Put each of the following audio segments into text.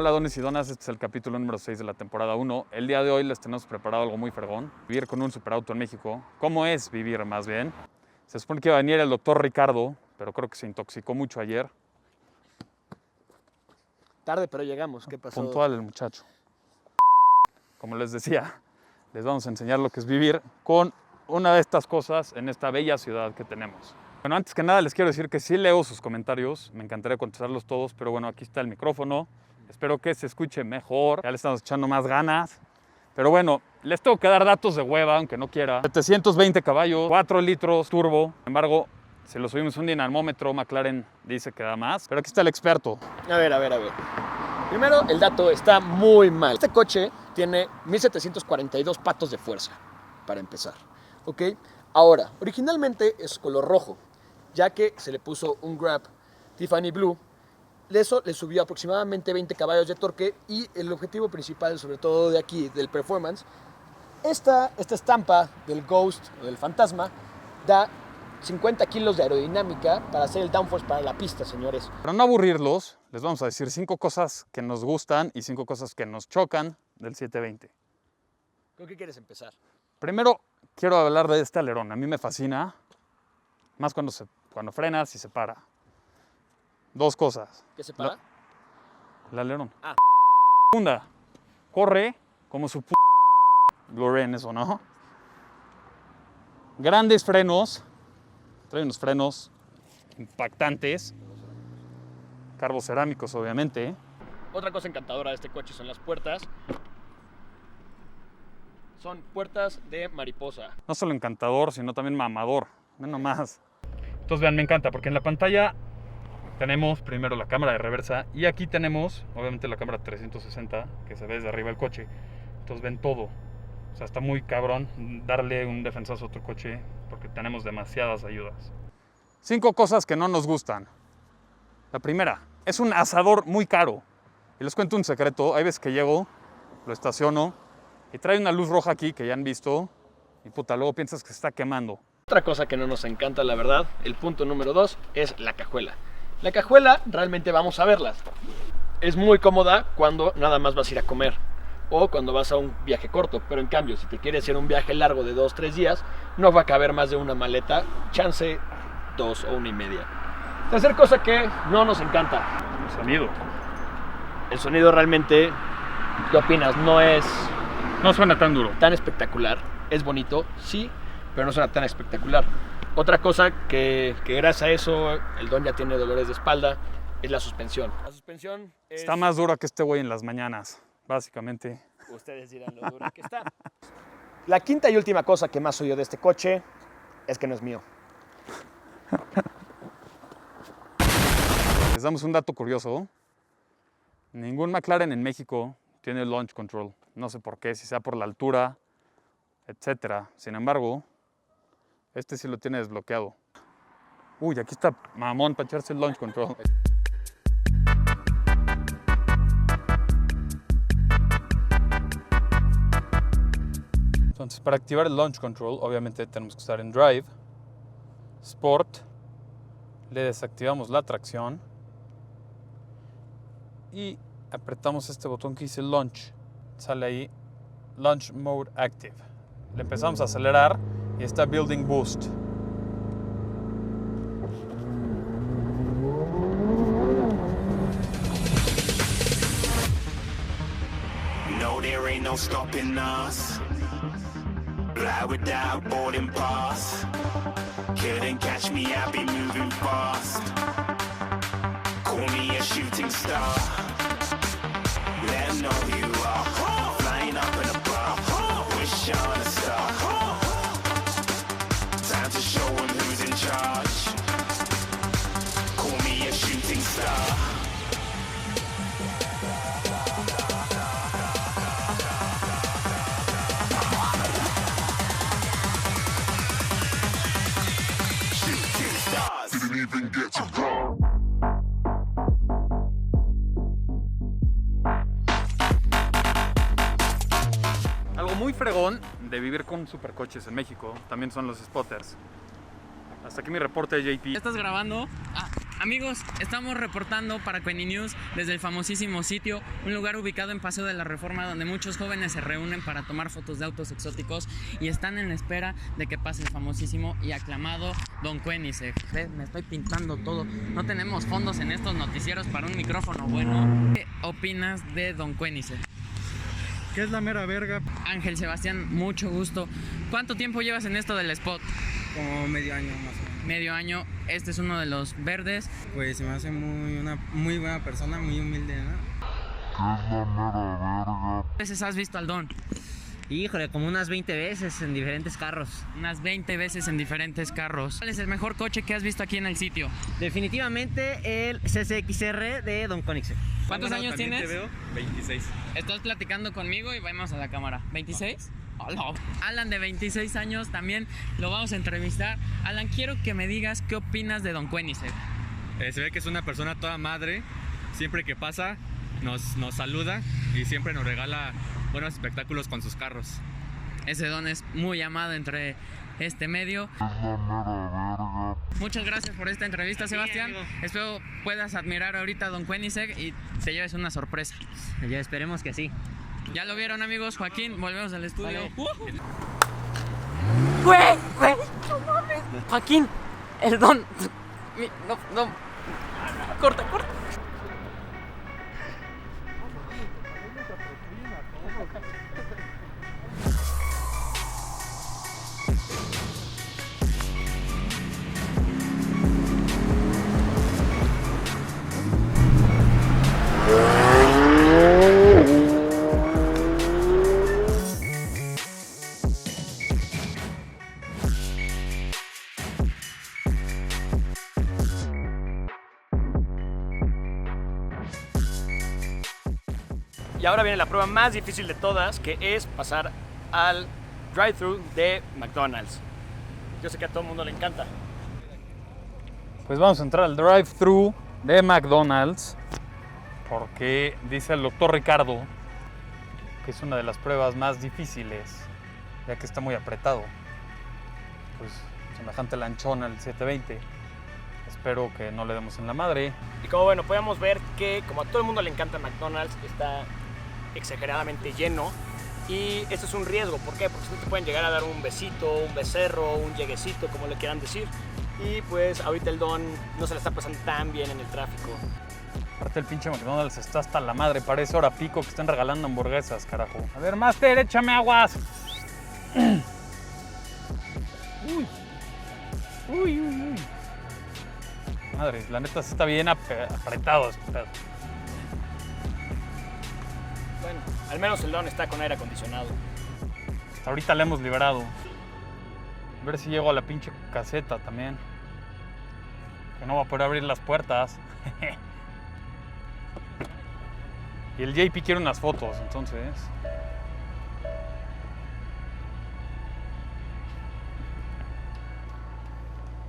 Hola dones y donas, este es el capítulo número 6 de la temporada 1. El día de hoy les tenemos preparado algo muy fregón. Vivir con un superauto en México. ¿Cómo es vivir más bien? Se supone que iba a venir el doctor Ricardo, pero creo que se intoxicó mucho ayer. Tarde, pero llegamos. ¿Qué pasó? Puntual el muchacho. Como les decía, les vamos a enseñar lo que es vivir con una de estas cosas en esta bella ciudad que tenemos. Bueno, antes que nada les quiero decir que sí leo sus comentarios, me encantaría contestarlos todos, pero bueno, aquí está el micrófono. Espero que se escuche mejor, ya le estamos echando más ganas. Pero bueno, les tengo que dar datos de hueva, aunque no quiera. 720 caballos, 4 litros, turbo. Sin embargo, si lo subimos un dinamómetro, McLaren dice que da más. Pero aquí está el experto. A ver. Primero, el dato está muy mal. Este coche tiene 1742 patos de fuerza, para empezar. ¿Ok? Ahora, originalmente es color rojo, ya que se le puso un grab Tiffany Blue. Eso le subió aproximadamente 20 caballos de torque y el objetivo principal, sobre todo de aquí, del performance, esta estampa del Ghost o del fantasma da 50 kilos de aerodinámica para hacer el downforce para la pista, señores. Para no aburrirlos, les vamos a decir 5 cosas que nos gustan y 5 cosas que nos chocan del 720. ¿Con qué quieres empezar? Primero, quiero hablar de este alerón. A mí me fascina, más cuando frenas y se para. 2 cosas. ¿Qué se para? El alerón. Ah. Segunda, corre como su Gloria en eso, ¿no? Grandes frenos. Trae unos frenos impactantes. Carbocerámicos, obviamente. Otra cosa encantadora de este coche son las puertas. Son puertas de mariposa. No solo encantador, sino también mamador. Ven nomás. Entonces vean, me encanta porque en la pantalla tenemos primero la cámara de reversa y aquí tenemos, obviamente, la cámara 360 que se ve desde arriba del coche. Entonces ven todo. O sea, está muy cabrón darle un defensazo a otro coche porque tenemos demasiadas ayudas. 5 cosas que no nos gustan. La primera, es un asador muy caro. Y les cuento un secreto. Hay veces que llego, lo estaciono y trae una luz roja aquí que ya han visto y puta, luego piensas que se está quemando. Otra cosa que no nos encanta, la verdad, el punto número 2 es la cajuela. La cajuela, realmente vamos a verlas. Es muy cómoda cuando nada más vas a ir a comer o cuando vas a un viaje corto, pero en cambio, si te quieres hacer un viaje largo de 2-3 días, no va a caber más de una maleta, chance 2 o 1.5. Tercer cosa que no nos encanta. El sonido. El sonido realmente, ¿qué opinas? No suena tan duro. Tan espectacular. Es bonito, sí, pero no suena tan espectacular. Otra cosa que gracias a eso el Don ya tiene dolores de espalda es la suspensión. La suspensión Está más dura que este güey en las mañanas, básicamente. Ustedes dirán lo dura que está. La quinta y última cosa que más odio de este coche es que no es mío. Les damos un dato curioso. Ningún McLaren en México tiene launch control. No sé por qué, si sea por la altura, etc. Sin embargo, este sí lo tiene desbloqueado. Uy, aquí está mamón para echarse el launch control. Entonces, para activar el launch control, obviamente tenemos que estar en Drive, Sport, le desactivamos la tracción y apretamos este botón que dice Launch. Sale ahí Launch Mode Active. Le empezamos a acelerar y está Building Boost. No, there ain't no stopping us. Fly without boarding pass. Couldn't catch me, I'll be moving fast. Call me a shooting star. Let 'em know who you are. Flying up in a bar. Wish on a star. Time to show 'em who's in charge. Call me a shooting star. Algo muy fregón de vivir con supercoches en México también son los spotters. Hasta aquí mi reporte, JP. ¿Estás grabando? Amigos, estamos reportando para Queni News desde el famosísimo sitio, un lugar ubicado en Paseo de la Reforma donde muchos jóvenes se reúnen para tomar fotos de autos exóticos y están en la espera de que pase el famosísimo y aclamado Don Koenigsegg. Me estoy pintando todo. No tenemos fondos en estos noticieros para un micrófono bueno. ¿Qué opinas de Don Koenigsegg? ¿Qué es la mera verga? Ángel Sebastián, mucho gusto. ¿Cuánto tiempo llevas en esto del spot? Como medio año más o menos. Medio año. Este es uno de los verdes. Pues se me hace una muy buena persona, muy humilde, ¿no? ¿Cuántas veces has visto al Don? Híjole, como unas 20 veces en diferentes carros. Unas 20 veces en diferentes carros. ¿Cuál es el mejor coche que has visto aquí en el sitio? Definitivamente el CCXR de Don Koenigsegg. ¿Cuántos años tienes? Te veo 26. Estás platicando conmigo y vamos a la cámara. ¿26? Hola. Alan, de 26 años, también lo vamos a entrevistar. Alan, quiero que me digas qué opinas de Don Koenigsegg. Se ve que es una persona toda madre. Siempre que pasa nos saluda y siempre nos regala buenos espectáculos con sus carros. Ese Don es muy amado entre este medio. Muchas gracias por esta entrevista, Sebastián. Espero puedas admirar ahorita a Don Koenigsegg y te lleves una sorpresa. Ya esperemos que sí. Ya lo vieron, amigos. Joaquín, volvemos al estudio. Güey, no mames. Joaquín, el Don. No. Corta. Y ahora viene la prueba más difícil de todas, que es pasar al drive-thru de McDonald's. Yo sé que a todo el mundo le encanta. Pues vamos a entrar al drive-thru de McDonald's porque dice el doctor Ricardo que es una de las pruebas más difíciles, ya que está muy apretado. Pues semejante lanchón al 720. Espero que no le demos en la madre. Y como bueno, podemos ver que como a todo el mundo le encanta McDonald's, está exageradamente lleno. Y esto es un riesgo, ¿por qué? Porque si no te pueden llegar a dar un besito, un becerro, un lleguecito, como le quieran decir. Y pues ahorita el Don no se le está pasando tan bien en el tráfico. Aparte el pinche McDonald's está hasta la madre, parece hora pico que están regalando hamburguesas, carajo. A ver, Master, échame aguas. Uy. Madre, la neta sí está bien apretado este pedo. Bueno, al menos el Don está con aire acondicionado. Hasta ahorita le hemos liberado. A ver si llego a la pinche caseta también. Que no va a poder abrir las puertas. Y el JP quiere unas fotos, entonces.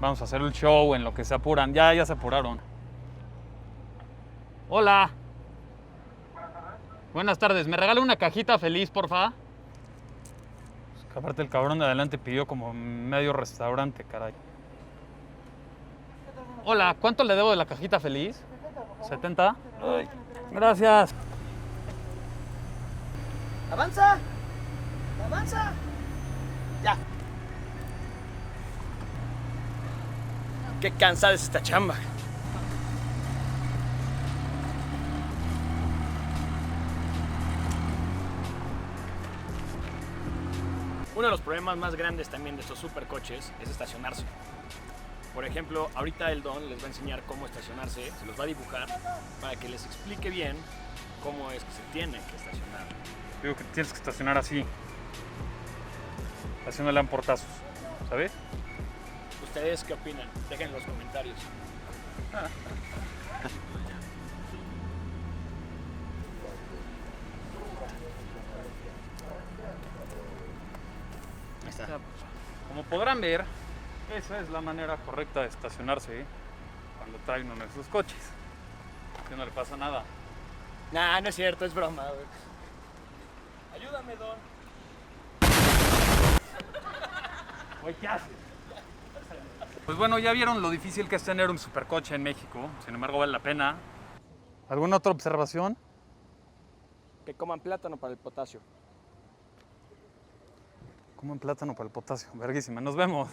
Vamos a hacer el show en lo que se apuran. Ya se apuraron. Hola. Buenas tardes. ¿Me regala una cajita feliz, porfa? Pues que aparte el cabrón de adelante pidió como medio restaurante, caray. Hola, ¿cuánto le debo de la cajita feliz? 70. Ay, gracias. ¡Avanza! Ya. Qué cansada es esta chamba. Uno de los problemas más grandes también de estos supercoches es estacionarse. Por ejemplo, ahorita el Don les va a enseñar cómo estacionarse, se los va a dibujar para que les explique bien cómo es que se tiene que estacionar. Digo que tienes que estacionar así, haciéndole en portazos, ¿sabes? ¿Ustedes qué opinan? Dejen en los comentarios. Ahí está. Como podrán ver, esa es la manera correcta de estacionarse cuando trae uno de sus coches. Que no le pasa nada. Nah, no es cierto, es broma, güey. Ayúdame, Don. Güey, ¿qué haces? Pues bueno, ya vieron lo difícil que es tener un supercoche en México. Sin embargo, vale la pena. ¿Alguna otra observación? Que coman plátano para el potasio. Coman plátano para el potasio. Verguísima. Nos vemos.